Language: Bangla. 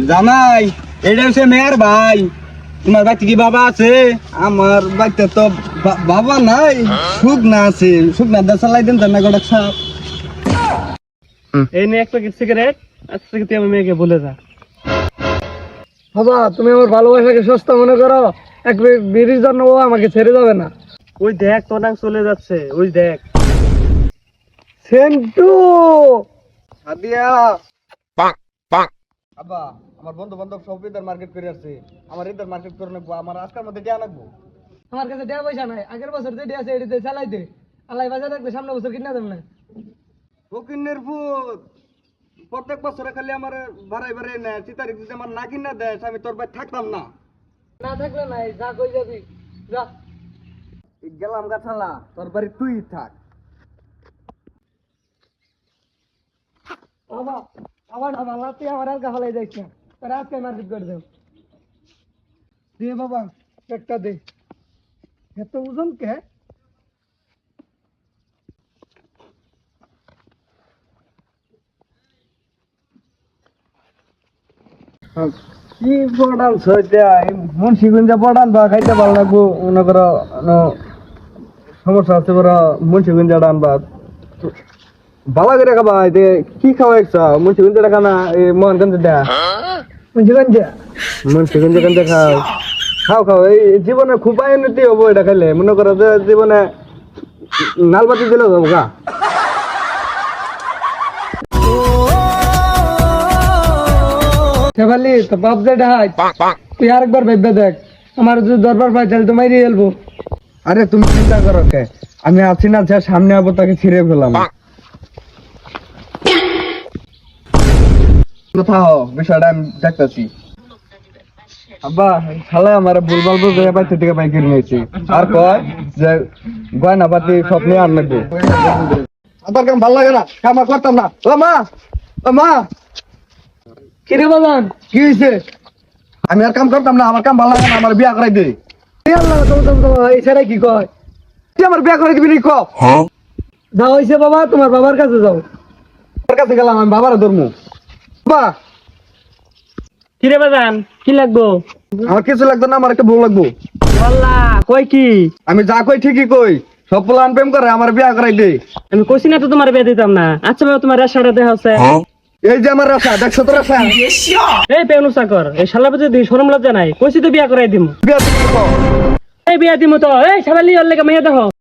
জামাই, এটা হচ্ছে মেয়ের ভাই। তোমার বাড়িতে কি বাবা আছে? আমার বাড়িতে তো বাবা নাই, শুকনা আছে। শুকনা দা চালাই দেন না গোটা সাপ। এই নে এক প্যাকেট সিগারেট, আজ থেকে তুই আমার মেয়েকে বলে যা। বাবা তুমি আমার ভালোবাসাকে সস্তা মনে করো, এক বিড়ির জন্য ও আমাকে ছেড়ে যাবে না। ওই দেখ তোর নাক চলে যাচ্ছে, ওই দেখ। সেন্টু সাদিয়া, আব্বা আমার বন্ধু বান্ধব সব ঈদের মার্কেট করে আসছে। আমার ঈদের মার্কেট করে নেবো, আমার আজকের মধ্যে দেওয়া লাগবো। আমার কাছে টাকা পয়সা নাই, আগের বছর যেটি আছে এটিতে চালাই দে। আল্লাহ বাজার রাখলে সামনে বছর কিনা দেব না। ফকিন্নের ভূত প্রত্যেক বছরে খালি আমার বাড়াই বাড়াই নেয়। চিতারি যদি আমার না কিনা দেয়, আমি তোর ভাই থাকতাম না। না থাকলে নাই, যা কই যাবি যা। গেলাম গাছালা, তোর বাড়ি তুই থাক। বাবা আমার না ভালো, তুই আমার হালকা ফলাই যাইস না, তোর আজকে মার্কেট করে দেব। দে বাবা একটা দে, এত ওজন কে? কি পড়ান সইটা মুন্সিগঞ্জে পড়ান বা খাইতে ভালো লাগবো। মনে করো সমস্যা আছে, বড় মুন্সিগঞ্জে আনবা ভালো করে খাবা। এতে কি খাওয়া ইচ্ছা? মুন্সিগঞ্জে দেখা না, এই মোহনগঞ্জে দেখা। মুন্সিগঞ্জে কেন খাও? খাও খাও, এই জীবনে খুব উন্নতি হবো এটা খাইলে। মনে করো যে জীবনে নালবাতি দিলেও যাবো গা। সেবালি তো বাপ যেটা হয়, তুই আরেকবার ভাববে দেখ, আমার যদি দরবার পাই তাহলে তো মাইরে ফেলবো। আরে তুমি চিন্তা করো কে, আমি আছি না, যা সামনে আবো তাকে ছিঁড়ে ফেলাম। কোথাও বিষয়টা আমি দেখতেছি। আব্বা শালা আমার ভুলভাল বুঝে বাইতে থেকে বাইক কিনে নিয়েছি। আর কয় যে গয়না পাতি সব নিয়ে আর নেবো। আবার কাম ভালো লাগে না, কাম আর করতাম না। ও মা, ও মা, কিরে বাবান কি হয়েছে? আমি আর কাম করতাম না, আমার কাম ভালো লাগে না, আমার বিয়া করাই দে। এই ছেড়ে কি কয়? তুই আমার বিয়া করে দিবি নি? ক যা হয়েছে বাবা, তোমার বাবার কাছে যাও। তোর কাছে গেলাম, আমি বাবার ধর্ম। বাবা কিরে বাজান, কি লাগবো? আমার কিছু লাগতো না, আমার একটা বউ লাগবো। বললা কই কি? আমি যা কই ঠিকই কই, সব প্লান প্রেম করে আমার বিয়া করাই দে। আমি কইছি না তো তোমার বিয়ে দিতাম না। আচ্ছা বাবা, তোমার রেশাটা দেখা হচ্ছে। এই যে আমার রাশা, দেখছো তো রাশা? এই পেনু চাকর, এই শালা বুঝে দি শরম লজ্জা নাই। কইছি তো বিয়া করাই দিমু। বিয়া দিবি তো? এই বিয়া দিমু তো। এই শালালি ওর লেগে মেয়ে দেখো।